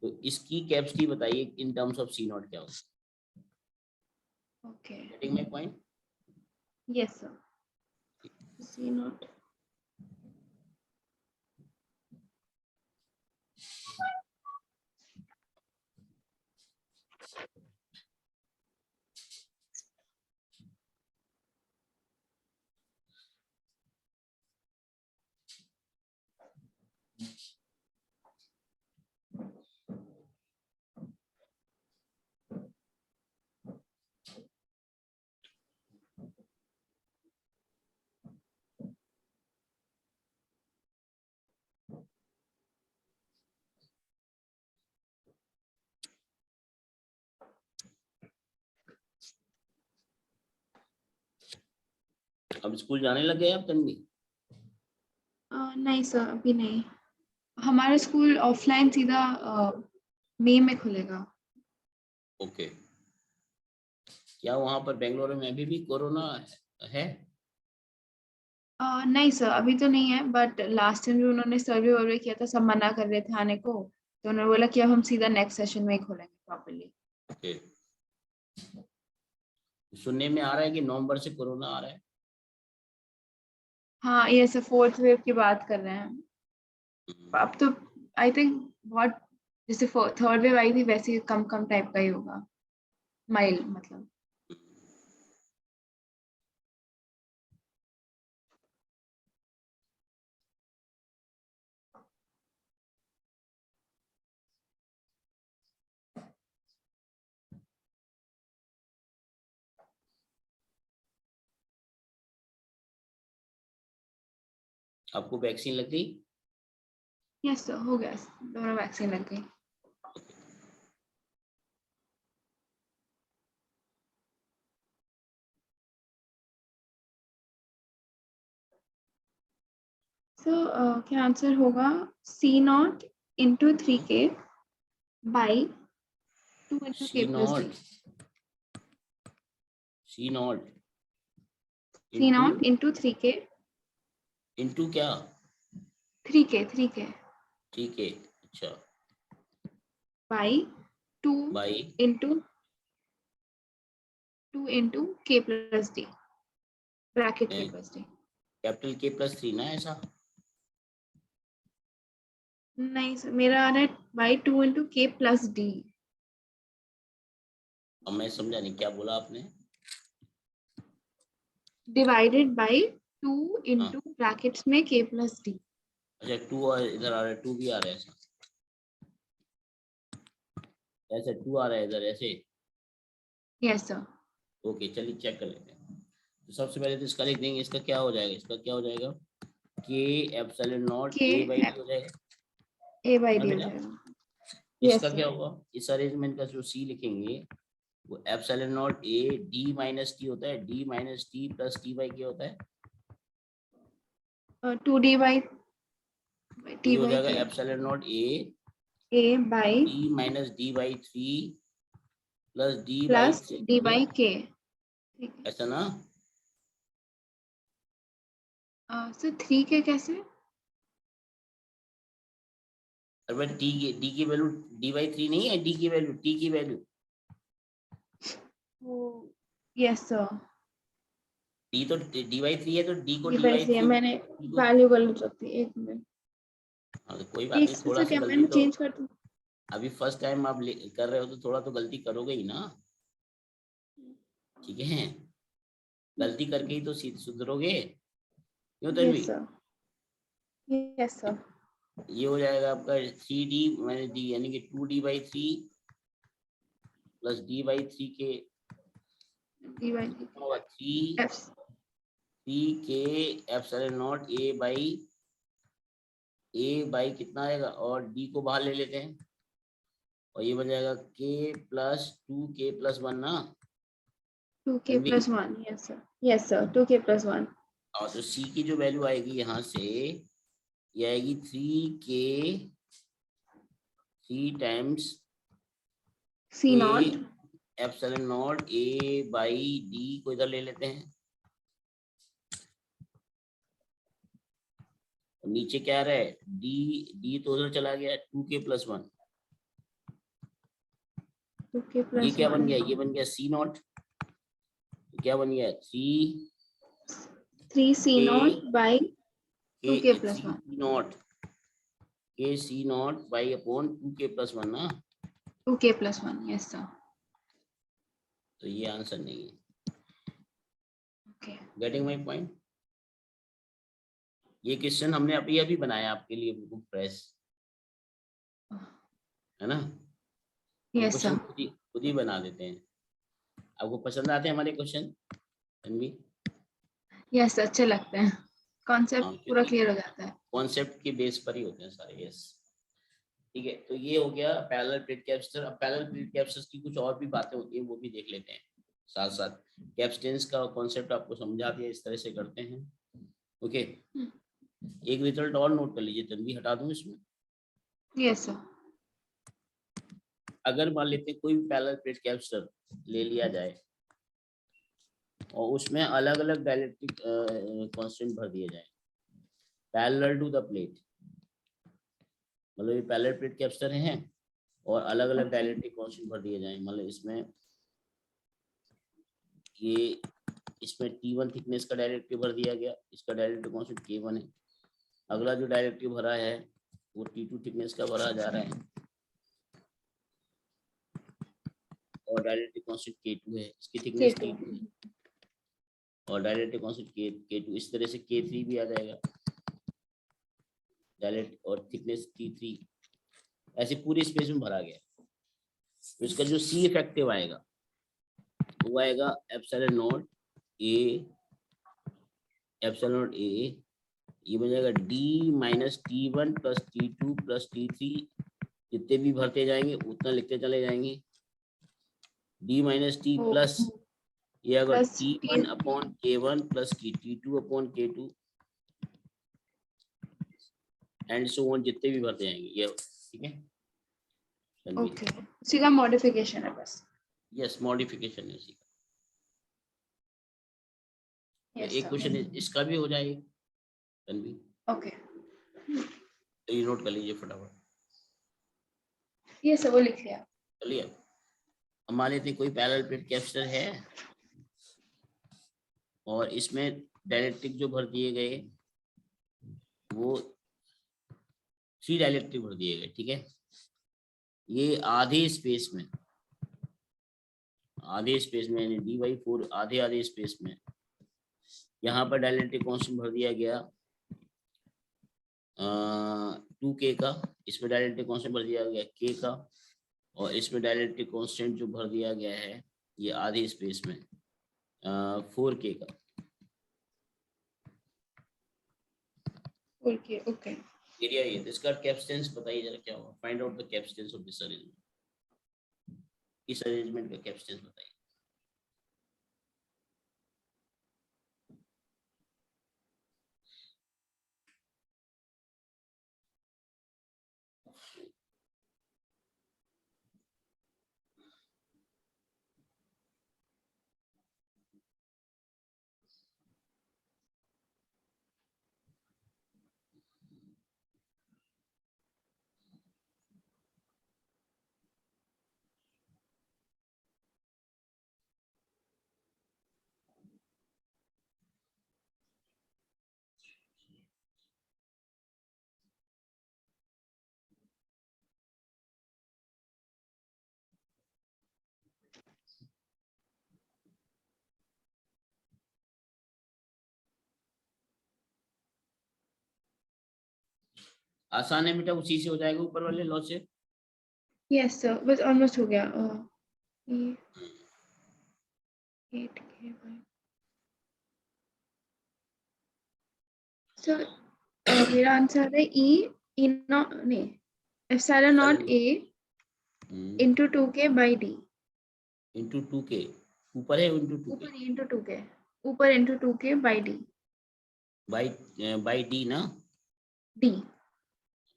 तो इसकी कैपेसिटी बताइए in terms of C not क्या होगा? Okay. Getting my point? Yes sir. C not. अब स्कूल जाने लग गए आप तन्वी? नहीं सर, अभी नहीं। हमारा स्कूल ऑफलाइन सीधा मई में खुलेगा। ओके, क्या वहां पर बेंगलोर में अभी भी कोरोना है? नहीं सर, अभी तो नहीं है, बट लास्ट टाइम जो उन्होंने सर्वे वर्वे किया था, सब मना कर रहे थे आने को, तो उन्होंने बोला कि अब हम सीधा नेक्स्ट सेशन में ही खोलेंगे प्रॉपर्ली। ओके, सुनने में आ रहा है कि नवंबर से कोरोना आ रहा है। हाँ ये सब फोर्थ वेव की बात कर रहे हैं अब तो। आई थिंक बहुत जैसे थर्ड वेव आई थी वैसे कम कम टाइप का ही होगा, माइल्ड मतलब। आपको वैक्सीन लग गई? यस सर, हो गया, दोनों वैक्सीन लग गई। सो क्या आंसर होगा? C0 × 3K by 2 × C K+D। Naught, C naught into, C0 × 3K, into क्या? 3K ठीक है, अच्छा, by 2 by × 2 × K+D, bracket K+D। Capital K+3 ना ऐसा? नहीं सर, मेरा आ रहा है बाई 2 × K+D अब मैं समझा नहीं, क्या बोला आपने? डिवाइडेड बाई 2 हाँ, × ब्रैकेट्स में K+D। अच्छा 2 और इधर आ रहा है, 2 भी आ रहा है ऐसा? ऐसे 2 आ रहा है इधर ऐसे? Yes sir. ओके, चलिए चेक कर लेते हैं। तो सबसे पहले तो इसका लिख देंगे, इसका क्या हो जाएगा, इसका क्या हो जाएगा? के epsilon not K A by D हो जाएगा ना A/D हो बेटा? जाएगा। इसका यस क्या सर। होगा, इस अरेंजमेंट का जो सी लिखेंगे वो epsilon not A D minus T होता है, D minus T plus T by क्या होता है? 2D बाई ये T हो बाई जाएगा K, epsilon not a A by D minus D by 3 plus D by plus 3, D हो गया बाई K। ठीक है ऐसा ना? सर, 3K कैसे? अरे डी की वैल्यू डी बाई 3 नहीं है, डी की वैल्यू, टी की वैल्यू। यस सर, डी तो डी बाई 3 है, तो डी को ये डी बाई वैसे है, 3, मैंने डी को, वैल्यू गलत रखती है, 1 मिनट। हाँ तो कोई बात एक नहीं, थोड़ा से सा क्या गलती मैंने तो, चेंज कर दूं? अभी फर्स्ट टाइम आप कर रहे हो तो थोड़ा तो गलती करोगे ही ना, ठीक है? गलती करके ही तो सुधरोगे, क्यों Tanvi? Yes sir. Yes sir. ये हो जाएगा आपका 3D माइनस डी, यानी कि 2D/3 प्लस D/3 के D बाई कितना होगा, 3 3 के एप्सिलॉन नॉट ए बाई कितना आएगा, और डी को बाहर ले लेते हैं और ये बन जाएगा K+2K+1 ना 2K Tanvi? + 1। Yes sir, yes sir, 2K + 1। और तो सी की जो वैल्यू आएगी यहाँ से, ये आएगी 3 C0 के एप्सिलॉन नॉट A/D को इधर ले लेते हैं, और नीचे क्या आ रहा है, डी, डी तो उधर चला गया, 2K+1। 2K ये + क्या बन 1। गया, ये बन गया C0, क्या बन गया, 3C0 बाई के 2K + 1। C नॉट, के C0 बाई अपॉन 2K+1 ना, 2K + 1। Yes sir. तो ये आंसर नहीं है। ओके। Getting my point? ये क्वेश्चन हमने अभी अभी बनाया आपके लिए, बिल्कुल फ्रेश है ना? हम यस क्वेश्चन सर। खुद ही बना देते हैं। आपको पसंद आते हैं हमारे क्वेश्चन तन्वी? यस, अच्छे लगते हैं, हाँ, कॉन्सेप्ट पूरा क्योंकि क्लियर हो जाता है। कॉन्सेप्ट के बेस पर ही होते हैं सारे, यस। ठीक है, तो ये हो गया पैरेलल प्लेट कैपेसिटर। अब पैरेलल प्लेट कैपेसिटर की कुछ और भी बातें होती है, वो भी देख लेते हैं साथ साथ। कैपेसिटेंस का कॉन्सेप्ट आपको समझा दिया, इस तरह से करते हैं। ओके, एक रिजल्ट और नोट कर लीजिए तन्वी, हटा दूं इसमें। Yes sir. अगर मान लेते हैं कोई भी पैरेलल प्लेट कैपेसिटर ले लिया जाए और उसमें अलग अलग डाइलेक्ट्रिक कांस्टेंट भर दिए जाए पैरेलल टू द प्लेट, मतलब ये पैरेलल प्लेट कैपेसिटर हैं और अलग अलग डाइलेक्ट्रिक कांस्टेंट भर दिए जाए, मतलब इसमें ये इसमें T1 थिकनेस का डायरेक्टिव भर दिया गया, इसका डायरेक्टिव कांस्टेंट K1 है। अगला जो डायरेक्टिव भरा है वो T2 थिकनेस का भरा जा रहा है और डायरेक्टिव कांस्टेंट K2 है, इसकी थिकनेस K2 T2 है और डायरेक्टिव कांस्टेंट K2। इस तरह से K3 भी आ जाएगा डायरेक्ट और थिकनेस T3, ऐसे पूरी स्पेस में भरा गया। तो इसका जो C इफेक्टिव आएगा वो आएगा epsilon naught A, epsilon naught A, ये बन जाएगा D minus T1 plus T2 plus T3, जितने भी भरते जाएंगे उतना लिखते चले जाएंगे। D माइनस T प्लस ये अगर T1 upon K1 plus T2 upon K2 and so on, जितने भी भरते जाएंगे ये, ठीक है। ओके, उसी का मॉडिफिकेशन है बस। यस, मॉडिफिकेशन है उसी का। Yes, एक sir. क्वेश्चन इसका भी हो जाएगा तन्वी, ओके, तो ये नोट कर लीजिए फटाफट। ये सब वो लिख लिया। चलिए, अब मान लेते हैं कोई पैरेलल प्लेट कैपेसिटर है और इसमें डाइलेक्ट्रिक जो भर दिए गए वो 3 डाइलेक्ट्रिक भर दिए गए, ठीक है। ये आधे स्पेस में यानी D/4 आधे स्पेस में यहाँ पर डाइलेक्ट्रिक कांस्टेंट भर दिया गया 2K का, इसमें डाइलेक्ट्रिक कांस्टेंट भर दिया गया K का, और इसमें डाइलेक्ट्रिक कांस्टेंट जो भर दिया गया है ये आधे स्पेस में 4K का। ओके। एरिया ये, इसका कैपेसिटेंस बताइए जरा क्या होगा। Find out the capacitance of this arrangement, इस अरेंजमेंट का कैपेसिटेंस बताइए। आसान है बेटा, उसी से हो जाएगा ऊपर वाले लॉ से। यस सर, बस ऑलमोस्ट हो गया। ये 8K सर, मेरा आंसर है ई नॉट नहीं, epsilon naught A into 2K by D। Into 2K ऊपर है, इंटू 2K ऊपर into 2K, ऊपर into 2K by D। By D ना, D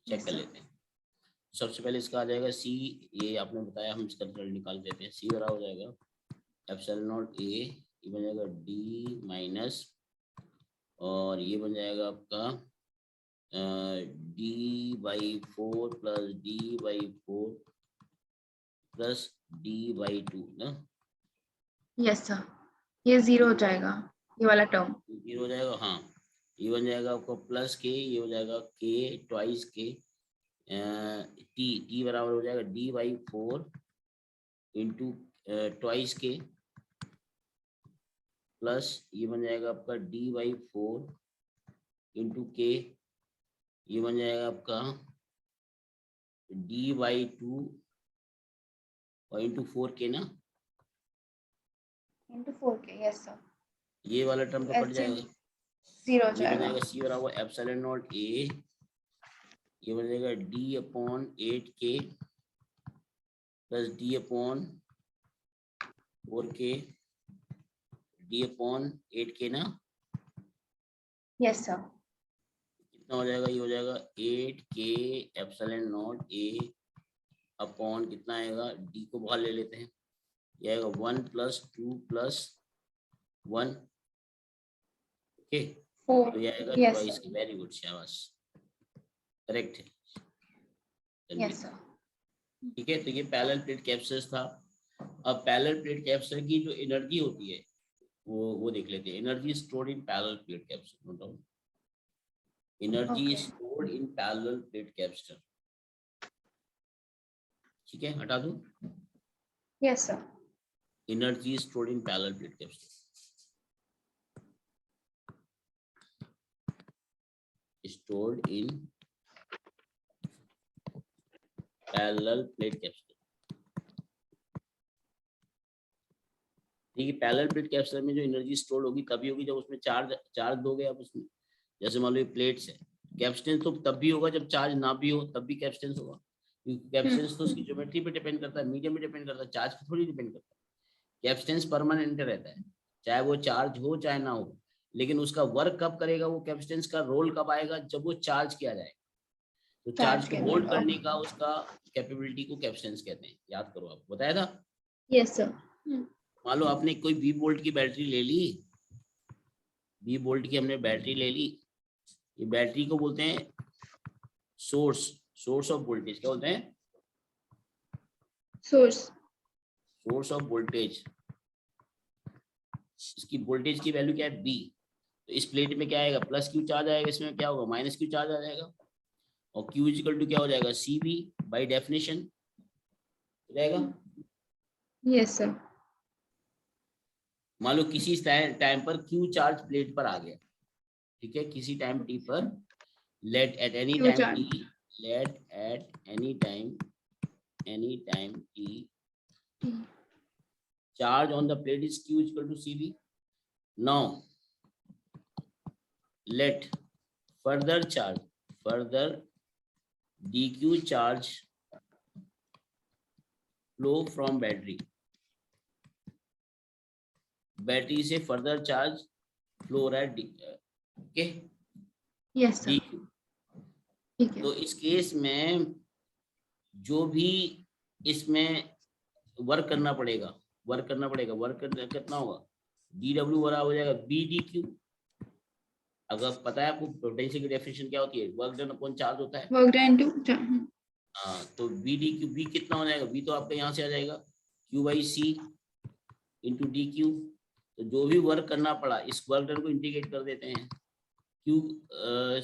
चेक कर लेते हैं। सबसे पहले इसका आ जाएगा C, ये आपने बताया, हम इसका रिजल्ट निकाल देते हैं। C बराबर हो जाएगा एप्सिलॉन नॉट A, ये बन जाएगा D माइनस, और ये बन जाएगा आपका D/4 plus D/4 plus D/2 ना। यस सर, ये 0 हो जाएगा, ये वाला टर्म 0 हो जाएगा, हाँ। ये बन जाएगा आपका प्लस K, ये हो जाएगा K ट्वाइस K, T बराबर हो जाएगा D/4 into twice K plus ये बन जाएगा आपका D/4 इंटू K, ये बन जाएगा आपका D/2 और इंटू 4K ना, into 4K। यस सर, ये वाला टर्म तो कट जाएगा, 0 हो ये बन जाएगा। जाएगा C बराबर एप्सिलॉन नॉट A, ये बन जाएगा D/8K प्लस D/4K D/8K ना। यस सर, कितना हो जाएगा, ये हो जाएगा 8K epsilon naught A upon कितना आएगा, D को बाहर ले लेते हैं, ये आएगा 1 + 2 + 1, ओके। 4। तो ये आएगा yes twice. Sir, very good, शाबाश, करेक्ट है। Yes sir. ठीक है, तो ये पैरेलल प्लेट कैपेसिटर था। अब पैरेलल प्लेट कैपेसिटर की जो एनर्जी होती है वो देख लेते हैं। Energy stored in parallel plate capacitor, note down, energy Okay. Stored in parallel plate capacitor. ठीक है, हटा दूं, Yes, sir. Energy stored in parallel plate capacitor, stored in parallel plate capacitor. ठीक है, पैरेलल प्लेट कैपेसिटर में जो energy store होगी तभी होगी जब उसमें चार्ज दोगे आप उसमें। जैसे मान लो प्लेट्स है, कैपेसिटेंस तो तब भी होगा जब चार्ज ना भी हो, तब भी कैपेसिटेंस होगा, क्योंकि कैपेसिटेंस तो उसकी ज्योमेट्री पे डिपेंड करता है, मीडियम पे डिपेंड करता है, चार्ज पे थोड़ी डिपेंड करता है। कैपेसिटेंस परमानेंट रहता है, चाहे वो चार्ज हो चाहे ना हो, लेकिन उसका वर्क कब करेगा, वो कैपेसिटेंस का रोल कब आएगा, जब वो चार्ज किया जाएगा। तो चार्ज Charge को के होल्ड बाद. करने Okay. का उसका कैपेबिलिटी को कैपेसिटेंस कहते हैं, याद करो, आपको बताया था। Yes, sir. मान लो आपने कोई 20 वोल्ट की बैटरी ले ली, 20 वोल्ट की हमने बैटरी ले ली, ये बैटरी को बोलते हैं सोर्स ऑफ वोल्टेज। क्या बोलते हैं? Source of voltage. इसकी वोल्टेज की वैल्यू क्या है? बी। तो इस प्लेट में क्या आएगा? प्लस क्यू चार्ज आएगा, इसमें क्या होगा? माइनस क्यू चार्ज आ जाएगा, और क्यू इजिकल टू क्या हो जाएगा? सी बी बाई डेफिनेशन रहेगा। Yes, sir. मान लो किसी टाइम पर क्यू चार्ज प्लेट पर आ गया, ठीक है, किसी टाइम टी पर, let at any Q time charge. t, let at any time t, charge on the plate is q is equal to cv. Now let further dq charge flow from battery से further charge flow हो रहा है, okay, Yes, sir. dq। ठीक है. तो इस case में जो भी इसमें वर्क करना पड़ेगा, वर्क करना कितना होगा? dw बराबर हो जाएगा b dq। अगर पता है आपको पोटेंशियल की डेफिनेशन क्या होती है? वर्क डन अपॉन चार्ज होता है। Work done to. हाँ, तो b dq, b कितना हो जाएगा? b तो आपका यहाँ से आ जाएगा q by C into D Q. तो जो भी वर्क करना पड़ा, इस वर्क डन को इंटीग्रेट कर देते हैं, q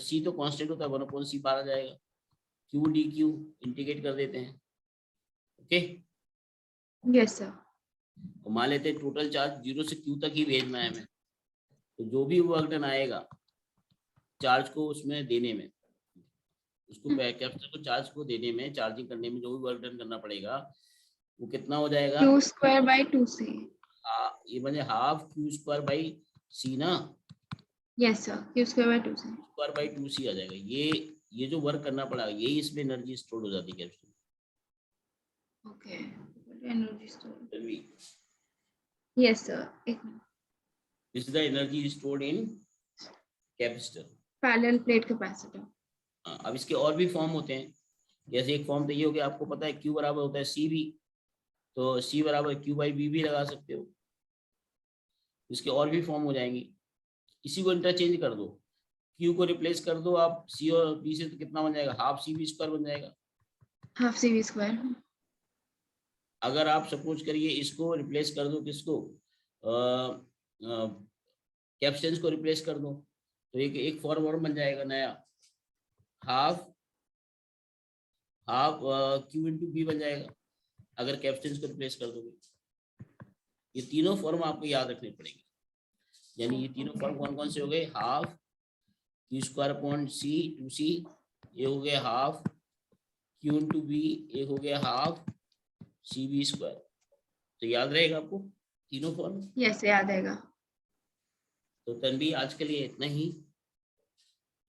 c तो कांस्टेंट होता है, 1/c बाहर आ जाएगा, q डी क्यू इंटीग्रेट कर देते हैं, ओके। Yes, sir. मान लेते हैं टोटल चार्ज 0 से q तक ही भेजना है हमें, तो जो भी वर्क डन आएगा चार्ज को उसमें देने में, उसको कैपेसिटर को चार्ज को देने में, चार्जिंग करने में जो भी वर्क डन करना पड़ेगा, वो कितना हो जाएगा? Q square by 2c. ये बने हाफ क्यू स्क्वायर बाई सी ना, Yes, sir. Q square by 2c. Square by 2c आ जाएगा। ये जो वर्क करना पड़ा, यही इसमें एनर्जी स्टोर हो जाती है कैपेसिटर। Okay. Energy store. में। Yes, sir. एक minute. This is the energy stored in capacitor. Parallel plate capacitor. अब इसके और भी फॉर्म होते हैं, जैसे एक फॉर्म तो ये हो गया, आपको पता है Q बराबर होता है सी बी, तो C बराबर Q बाई बी भी लगा सकते हो। इसके और भी फॉर्म हो जाएंगी, इसी को इंटरचेंज कर दो, Q को रिप्लेस कर दो आप C और B से, तो कितना बन जाएगा? हाफ सी बी स्क्वायर बन जाएगा। Half CV square. अगर आप सपोज करिए इसको रिप्लेस कर दो, किसको? कैपेसिटेंस को रिप्लेस कर दो, तो एक फॉर्म और बन जाएगा नया, हाफ क्यू इंटू बी बन जाएगा, अगर कैपेसिटेंस को रिप्लेस कर दोगे। ये तीनों फॉर्म आपको याद रखने पड़ेंगे, यानी ये तीनों फॉर्म कौन कौन से हो गए? Half Q square upon C two C, ये हो गया हाफ क्यू इंटू बी, ये हो गया हाफ सी बी स्क्वायर। तो याद रहेगा आपको तीनों फॉर्म? Yes, याद आएगा. तो तनवी आज के लिए इतना ही,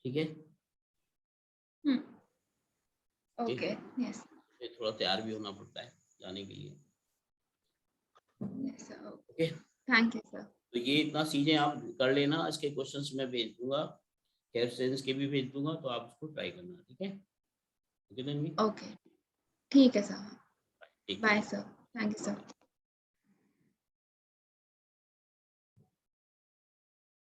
ठीक है? Okay. Yes. थोड़ा तैयार भी होना पड़ता है जाने के लिए, Yes, sir. Okay. Thank you, sir. तो ये इतना चीजें आप कर लेना, इसके क्वेश्चंस मैं भेज दूंगा, कैपेसिटेंस के भी भेज दूंगा, तो आप उसको ट्राई करना, ठीक है? ओके तनवी, Okay. ठीक है सर. ठीक है। Bye, sir. Thank you, sir.